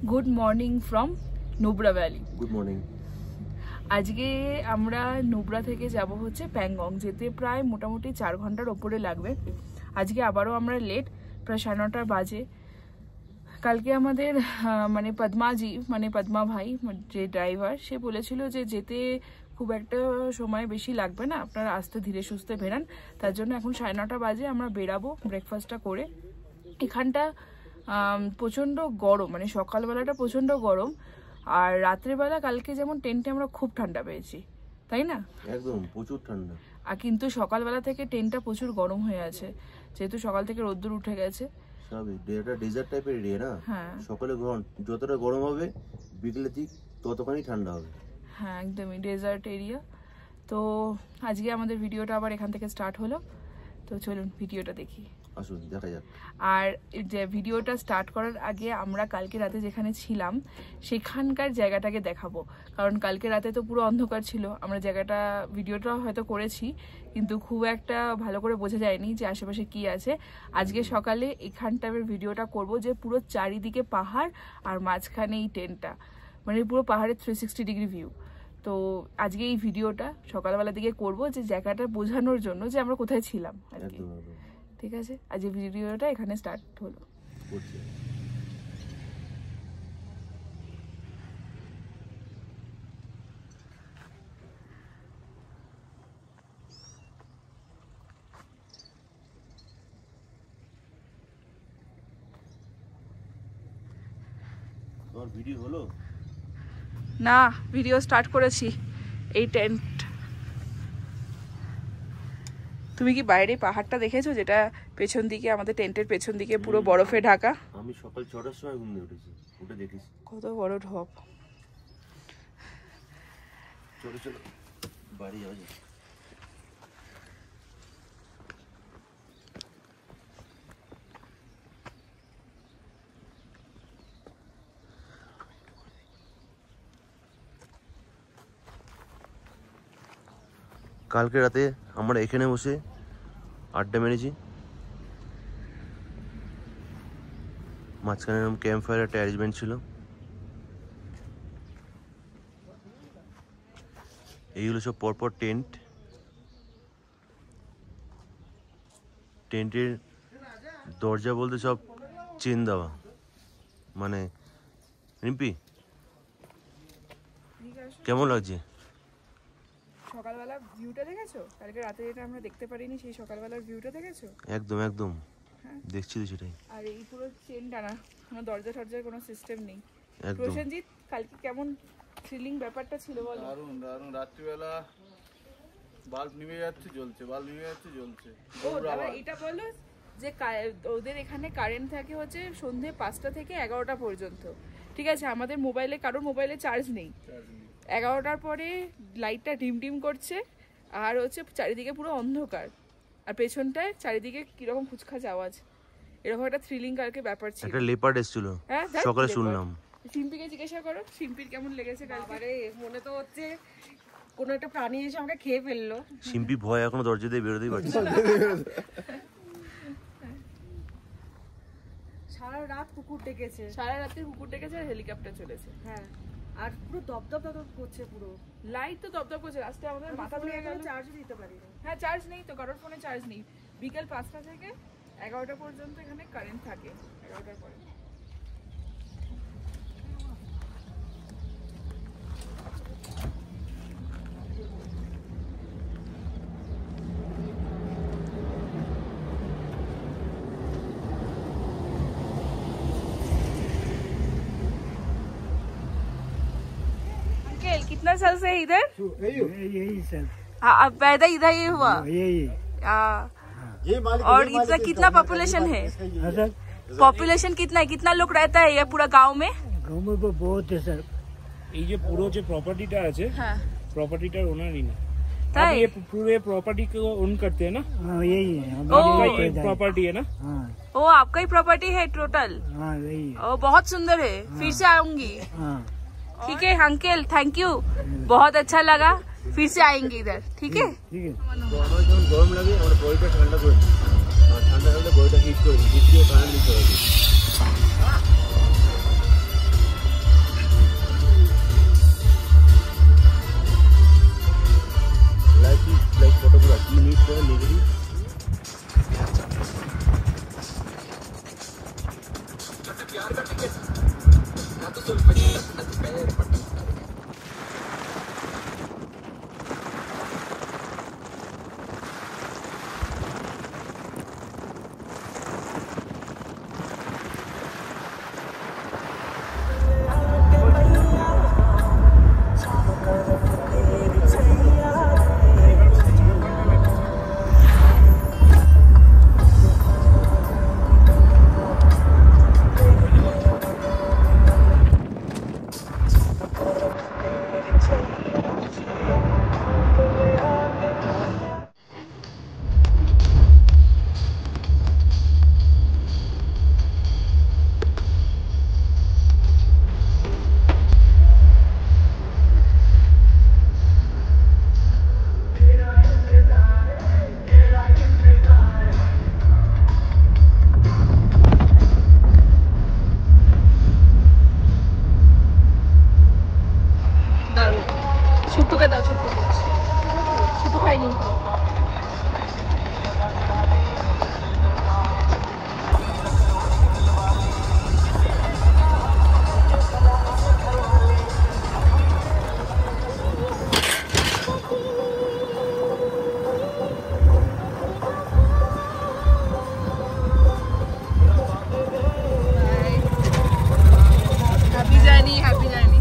Good morning from Nubra valley. Good morning. আজকে আমরা নুব্রা থেকে যাব হচ্ছে প্যাংগং, যেতে প্রায় মোটামুটি 4 ঘন্টার ওপরে লাগবে। আজকে আবারও আমরা লেট, প্রায় 9:30 বাজে। কালকে আমাদের মানে পদ্মাজি মানে পদ্মা ভাই যে ড্রাইভার, সে বলেছিল যে যেতে খুব একটা সময় বেশি লাগবে না, আপনারা আস্তে ধীরে সুস্থে বেরান। তার জন্য এখন 9:30 বাজে আমরা বেরাবো ব্রেকফাস্টটা করে। এখানটা প্রচণ্ড গরম, মানে সকালবেলাটা প্রচণ্ড গরম, আর রাত্রেবেলা কালকে যেমন টেন্টে আমরা খুব ঠান্ডা পেয়েছি, তাই না? একদম প্রচুর ঠান্ডা। আর কিন্তু সকালবেলা থেকে টেন্টটা প্রচুর গরম হয়ে আছে, যেহেতু সকাল থেকে রোদ্দুর উঠে গেছে। এটা ডেজার্ট টাইপের এরিয়া না? হ্যাঁ, সকালে যতটা গরম হবে বিকেলে ঠিক ততখানি ঠান্ডা হবে। হ্যাঁ, একদমই ডেজার্ট এরিয়া। তো আজকে আমাদের ভিডিওটা আবার এখান থেকে স্টার্ট হলো, তো চলুন ভিডিওটা দেখি। আসুন দেখা যাক। আর যে ভিডিওটা স্টার্ট করার আগে আমরা কালকে রাতে যেখানে ছিলাম সেখানকার জায়গাটাকে দেখাবো, কারণ কালকে রাতে তো পুরো অন্ধকার ছিল। আমরা জায়গাটা ভিডিওটা হয়তো করেছি, কিন্তু খুব একটা ভালো করে বোঝা যায়নি যে আশেপাশে কি আছে। আজকে সকালে এখানটার ভিডিওটা করব, যে পুরো চারিদিকে পাহাড় আর মাঝখানে এই টেন্টটা, মানে পুরো পাহাড়ের 360 ডিগ্রি ভিউ। তো আজকে এই ভিডিওটা সকালবেলা দিকে করব, যে জায়গাটা বোঝানোর জন্য যে আমরা কোথায় ছিলাম আর কি। ঠিক আছে, আজ এই ভিডিওটা এখানে স্টার্ট হলো। তোমার ভিডিও হলো না? ভিডিও স্টার্ট করেছি। এই টেন্ট, তুমি কি বাইরে পাহাড়টা দেখেছো, যেটা পেছন দিকে আমাদের টেন্টের পেছন দিকে পুরো বরফে ঢাকা? আমি সকাল 6টার সময় ঘুম থেকে উঠেছি, ওটা দেখেছি। কত বড় ঢপ। চলো চলো বাড়ি যাওয়া যাক। কালকে রাতে আমরা এখানে বসে আড্ডা মেরেছি। মাঝখানে এরকম ক্যাম্প ফায়ার একটা অ্যারেঞ্জমেন্ট ছিল। এইগুলো সব পরপর টেন্টের দরজা বলতে সব চেন দেওয়া। মানে রিম্পি কেমন লাগছে? সকালবেলা ভিউটা দেখেছো? কালকে রাতে যেটা আমরা দেখতে পারিনি, সেই সকালবেলার ভিউটা দেখেছো? একদম একদম, দেখছি তো সেটাই। আর এই পুরো চেন টানা, কোনো দরজা টরজার কোনো সিস্টেম নেই। একদম। প্রসেনজিৎ, কালকে কেমন থ্রিলিং ব্যাপারটা ছিল বলো? দারুণ দারুণ। রাত্রিবেলা বাল্ব নিভে যাচ্ছে জ্বলছে, বাল্ব নিভে যাচ্ছে জ্বলছে। ও দাদা, এটা বলো যে ওদের এখানে কারেন্ট থাকে হচ্ছে সন্ধ্যে 5টা থেকে 11টা পর্যন্ত। ঠিক আছে, আমাদের মোবাইলে, কারোর মোবাইলে চার্জ নেই। 11টার পরে লাইটটা ডিম ডিম করছে, আর হচ্ছে চারিদিকে পুরো অন্ধকার, আর পেছনটায় চারিদিকে কিরকম খুচখাচ আওয়াজ। এরকম একটা থ্রিলিং কালকে ব্যাপার ছিল। একটা লেপার্ড এসেছিল সকালে শুনলাম। শিম্পিকে জিজ্ঞাসা করো, শিম্পির কেমন লেগেছে কালকে? মনে তো হচ্ছে কোনো একটা প্রাণী এসে আমাকে খেয়ে ফেললো। শিম্পি ভয় এখনো দরজা দিয়ে বেরোতেই পারছে। সারা রাত কুকুর ডেকেছে, সারা রাতে কুকুর ডেকেছে, আর হেলিকপ্টার চলেছে। হ্যাঁ, আর পুরো দপদপ দপদপ করছে, পুরো লাইট তো দপদপ করছে। লাস্টে আমাদের মাথা ধরে গেল, চার্জও দিতে পারি না। হ্যাঁ, চার্জ নেই তো, কারোর ফোনে চার্জ নেই। বিকেল 5টা থেকে 11টা পর্যন্ত এখানে কারেন্ট থাকে, 11টার পরে। कितना साल से इधर? यही सर। हाँ, पैदा इधर ही हुआ? यही। और इतना कितना पॉपुलेशन है? पॉपुलेशन कितना है, कितना लोग रहता है ये पूरा गांव में? गांव में बहुत है सर। এই যে পুরো যে প্রপার্টিটা আছে, হ্যাঁ, প্রপার্টিটার ওনারই না। তাই? ये पूरे प्रॉपर्टी को ओन करते हैं ना? हाँ यही है, आपका प्रॉपर्टी है ना? हाँ ओ आपका ही प्रॉपर्टी है टोटल? हाँ यही है। ओ बहुत सुंदर है, फिर से आऊंगी। हाँ ठीक है अंकल, थैंक यू, बहुत अच्छा लगा, फिर से आएंगे इधर। ठीक है, ठीक है। আমার যখন গরম লাগে আমরা বডিটা ঠান্ডা করে দিই, আর ঠান্ডা হলে বডিটা হিট করে দিই, হিট দিয়ে কারেন্ট দিতে হবে। ছোট্টুকে দাও, ছোট্ট খাইনি। Happy journey, happy journey.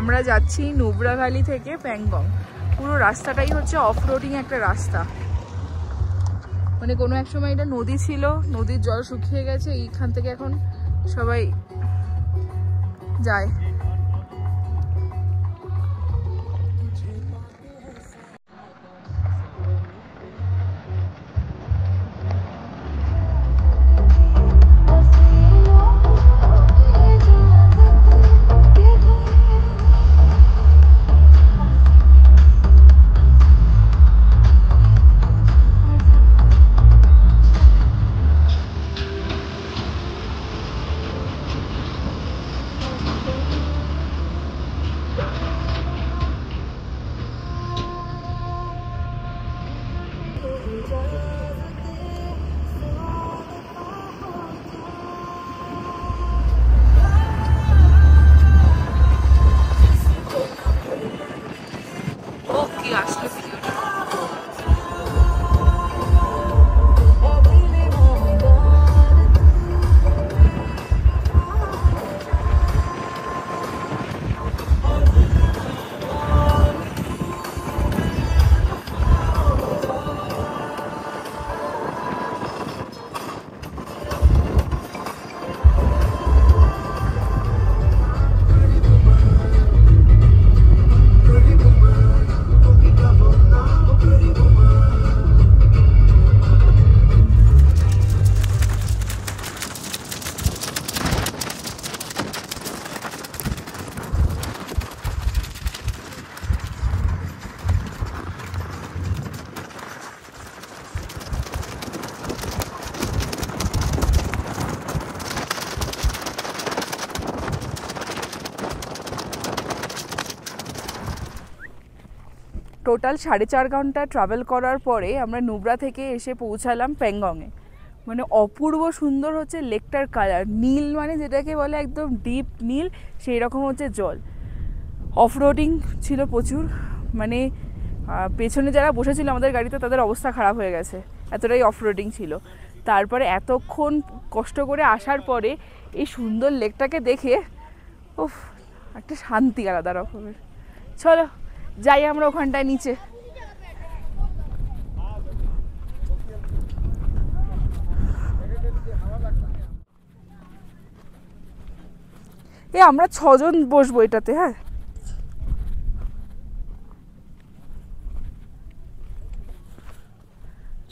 আমরা যাচ্ছি নুব্রা ভ্যালি থেকে প্যাংগং। পুরো রাস্তাটাই হচ্ছে অফ রোডিং একটা রাস্তা, মানে কোনো এক সময় এটা নদী ছিল, নদীর জল শুকিয়ে গেছে, এইখান থেকে এখন সবাই যায়। টোটাল 4.5 ঘন্টা ট্রাভেল করার পরে আমরা নুব্রা থেকে এসে পৌঁছালাম প্যাংগংয়ে। মানে অপূর্ব সুন্দর হচ্ছে লেকটার কালার, নীল মানে যেটাকে বলে একদম ডিপ নীল, সেই রকম হচ্ছে জল। অফরোডিং ছিল প্রচুর, মানে পেছনে যারা বসেছিল আমাদের গাড়িতে তাদের অবস্থা খারাপ হয়ে গেছে, এতটাই অফরোডিং ছিল। তারপরে এতক্ষণ কষ্ট করে আসার পরে এই সুন্দর লেকটাকে দেখে উফ, একটা শান্তি আলাদা রকমের। চলো যাই আমরা ওখানটায় নিচে। আমরা 6 জন বসবো এটাতে। হ্যাঁ,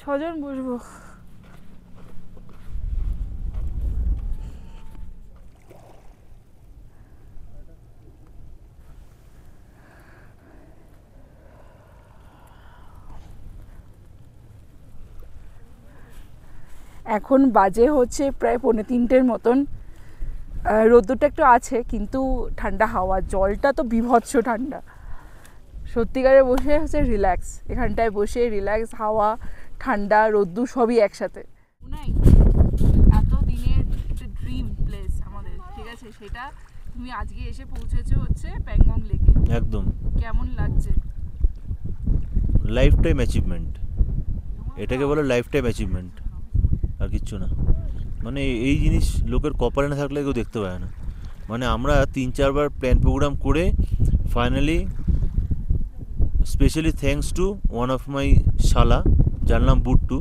ছজন বসবো। এখন বাজে হচ্ছে প্রায় 2:45 মতন। রোদ্দুরটা একটু আছে কিন্তু ঠান্ডা হাওয়া, জলটা তো বিভৎস ঠান্ডা। সত্যিকারে বসে হচ্ছে রিল্যাক্স, এখানটায় বসে রিল্যাক্স, হাওয়া, ঠান্ডা, রোদ্দুর সবই একসাথে। এত দিনের একটা ড্রিম প্লেস আমাদের, ঠিক আছে, সেটা তুমি আজকে এসে পৌঁছেছো হচ্ছে প্যাংগং লেকে। একদম কেমন লাগছে? লাইফ টাইম অ্যাচিভমেন্ট, এটাকে বলে লাইফ টাইম অ্যাচিভমেন্ট, আর কিচ্ছু না। মানে এই জিনিস লোকের কপালে না থাকলে কেউ দেখতে পায় না। মানে আমরা 3-4 বার প্ল্যান প্রোগ্রাম করে finally, specially thanks to one of my শালা, যার নাম বুট্টু,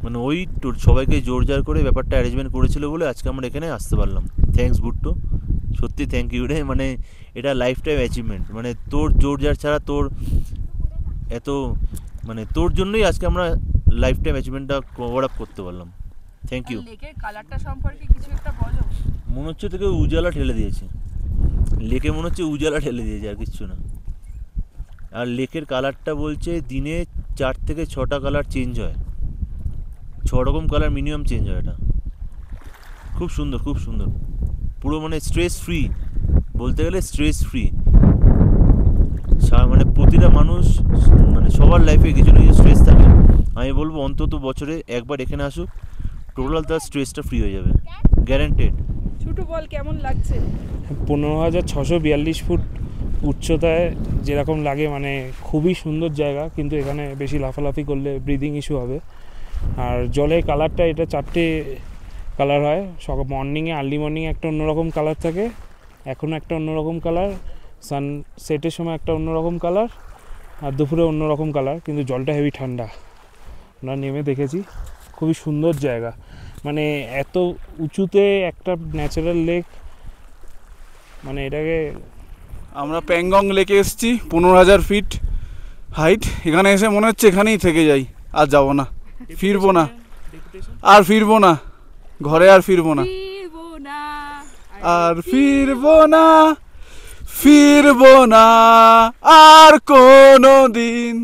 মানে ওই সবাইকে জোর জার করে ব্যাপারটা অ্যারেঞ্জমেন্ট করেছিল বলে আজকে আমরা এখানে আসতে পারলাম। থ্যাঙ্কস বুট্টু, সত্যি থ্যাংক ইউ রে। মানে এটা লাইফ টাইম অ্যাচিভমেন্ট, মানে তোর জোর জার ছাড়া, তোর এত, মানে তোর জন্যই আজকে আমরা লাইফ টাইম অ্যাচিভমেন্টটা কভার আপ করতে পারলাম। Thank you. লেকের কালারটা সম্পর্কে কিছু একটা বলো। মনে হচ্ছে তোকে উজালা ঠেলে দিয়েছে, লেকে মনে হচ্ছে উজালা ঠেলে দিয়েছে, আর কিচ্ছু না। আর লেকের কালারটা বলছে দিনে 4 থেকে 6টা কালার চেঞ্জ হয়, 6 রকম কালার মিনিমাম চেঞ্জ হয়। এটা খুব সুন্দর, খুব সুন্দর, পুরো মানে স্ট্রেস ফ্রি, বলতে গেলে স্ট্রেস ফ্রি। মানে প্রতিটা মানুষ, মানে সবার লাইফে কিছু না কিছু স্ট্রেস থাকে। আমি বলবো অন্তত বছরে একবার এখানে আসুক, টোটাল তার স্ট্রেসটা ফ্রি হয়ে যাবে, গ্যারান্টেড। ছোট বল, কেমন লাগছে? 15,642 ফুট উচ্চতায় যেরকম লাগে, মানে খুবই সুন্দর জায়গা। কিন্তু এখানে বেশি লাফালাফি করলে ব্রিদিং ইস্যু হবে। আর জলের কালারটা, এটা 4টে কালার হয়। মর্নিংয়ে, আর্লি মর্নিংয়ে একটা অন্যরকম কালার থাকে, এখন একটা অন্যরকম কালার, সানসেটের সময় একটা অন্যরকম কালার, আর দুপুরে অন্যরকম কালার। কিন্তু জলটা হেভি ঠান্ডা, আমরা নেমে দেখেছি, খুবই সুন্দর জায়গা। মানে এত উঁচুতে একটা ন্যাচারাল লেক, মানে এটাকে, আমরা প্যাংগং লেকে এসেছি, 15,000 ফিট হাইট। এখানে এসে মনে হচ্ছে এখানেই থেকে যাই, আর যাবো না, ফিরবো না, আর ফিরবো না ঘরে, আর ফিরবো না, আর ফিরবো না, ফিরবো না আর কোনো দিন।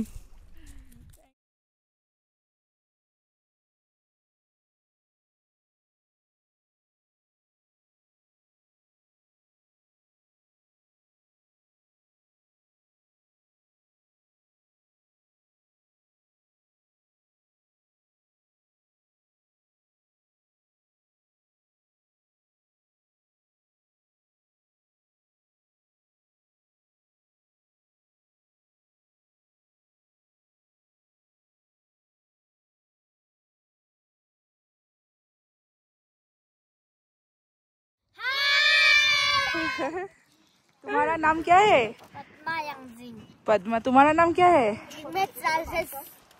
तुम्हारा नाम क्या है? पद्मा यंगजिन। पद्मा। तुम्हारा नाम क्या है? मैं चार्ल्स।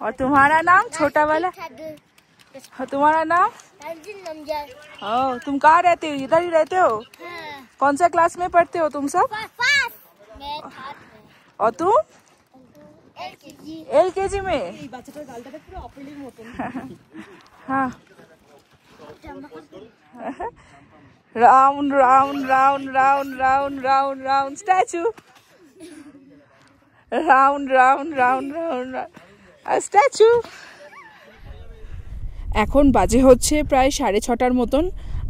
और तुम्हारा नाम छोटा वाला? और तुम्हारा नाम? रंजिन नमजर। ओ, तुम कहाँ रहते हो? इधर ही रहते हो? हाँ। कौन सा क्लास में पढ़ते हो तुम सब? फर्स्ट। मैं थर्ड में। और तुम? LKG। LKG में? हाँ। Round round round round round round round statue, round round round round statue. এখন বাজে হচ্ছে প্রায় 6:30টার মতন।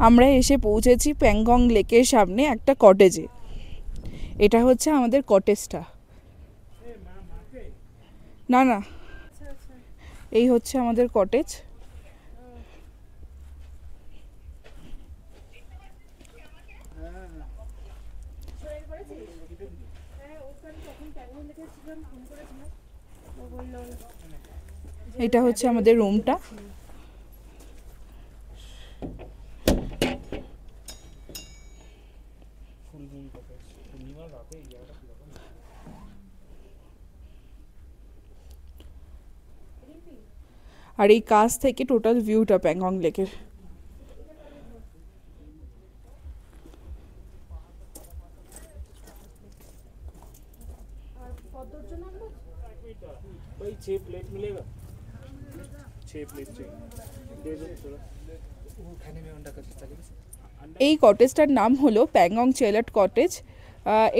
আমরা এসে পৌঁছেছি প্যাংগং লেকের সামনে একটা কটেজে। এটা হচ্ছে আমাদের কটেজটা। না না, এই হচ্ছে আমাদের কটেজ। এটা হচ্ছে আমাদের রুমটা। আর এই কাছ থেকে টোটাল ভিউটা প্যাংগং লেকের। भाई 6 प्लेट मिलेगा, 6 प्लेट चाहिए, दे दो थोड़ा। এই কটেজটার নাম হলো প্যাংগং চেলাট কটেজ।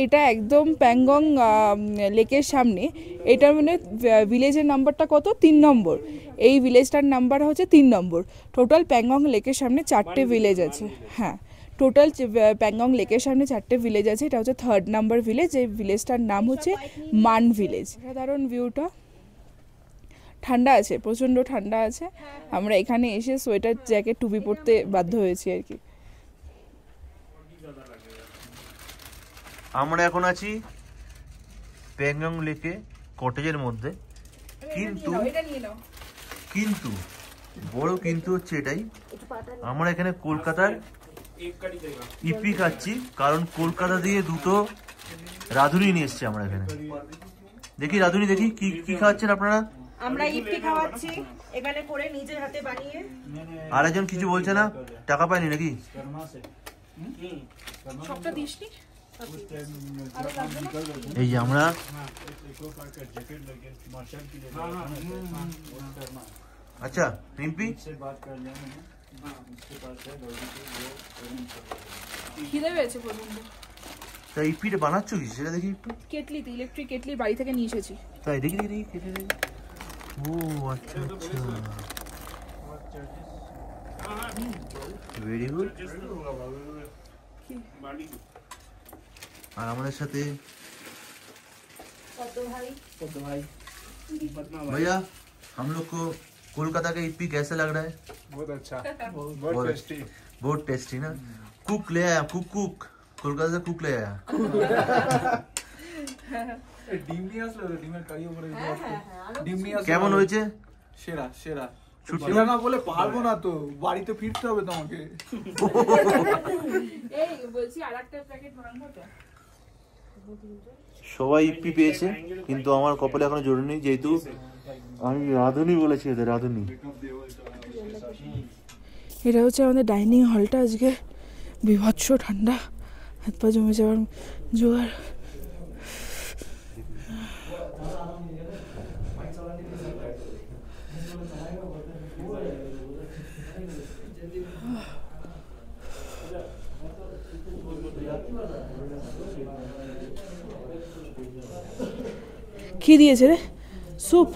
এটা একদম প্যাংগং লেকের সামনে। এটার মানে ভিলেজের নাম্বারটা কত? 3 নম্বর। এই ভিলেজটার নাম্বার হচ্ছে 3 নম্বর। টোটাল প্যাংগং লেকের সামনে 4টে ভিলেজ আছে। হ্যাঁ, টোটাল প্যাংগং লেকের সামনে 4টে ভিলেজ আছে। এটা হচ্ছে 3rd নাম্বার ভিলেজ। এই ভিলেজটার নাম হচ্ছে মান ভিলেজ। সাধারণ ভিউটা, ঠান্ডা আছে, প্রচণ্ড ঠান্ডা আছে। আমরা এখানে এসে সোয়েটার জ্যাকেট টুপি পরতে বাধ্য হয়েছি আর কি। আমরা এখন আছি প্যাংগং লেকে কটেজের মধ্যে, কিন্তু বড় কিন্তু হচ্ছে এটাই, আমরা এখানে কলকাতার ইপি খাচ্ছি, কারণ কলকাতা দিয়ে 2টো রাঁধুনি নিয়ে এসছি আমরা এখানে। দেখি রাঁধুনি, দেখি কি কি খাওয়াচ্ছেন আপনারা? আমরা ইপি খাওয়াচ্ছি এখানে করে নিজের হাতে বানিয়ে। আর একজন কিছু বলছে না, টাকা পায়নি নাকি? সবটা দিসনি? এই যে আমরা আচ্ছা রিম্পি, খিদে পেয়েছে প্রচণ্ড। তা ইপিটা বানাচ্ছ কি সেটা দেখি একটু। কেটলিতে, ইলেকট্রিক কেটলি বাড়ি থেকে নিয়ে এসেছি। তাই দেখি দেখি দেখি কেটে দেখি। ও আচ্ছা আচ্ছা, ভেরি গুড। আর আমাদের সাথে भैया, हम लोग को कोलकाता का ईपी कैसा लग रहा है? बहुत अच्छा, बहुत टेस्टी, बहुत टेस्टी ना। कुक ले आया, कुक कोलकाता से कुक ले आया। ডিম নিয়ে আসলে ডিমের কারি উপরে ডিম নিয়ে আসলে কেমন হয়েছে? সেরা সেরা। ছুটি না বলে পারবো না তো, বাড়িতে ফিরতে হবে তোমাকে। এই বলছি আরেকটা প্যাকেট বানাবো তো। সবাই ইপি পেয়েছে, কিন্তু আমার কপালে এখনো জোরেনি, যেহেতু আমি রাঁধুনি বলেছি এদের, রাঁধুনি। এটা হচ্ছে আমাদের ডাইনিং হলটা। আজকে বিভৎস ঠান্ডা, হাত পা জমে যাওয়ার জোয়ার। কি দিয়েছে রে? স্যুপ।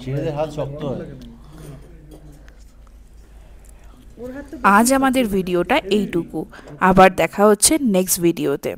ছেলেদের হাত শক্ত হয়। আজ আমাদের ভিডিওটা এইটুকু, আবার দেখা হচ্ছে নেক্সট ভিডিওতে।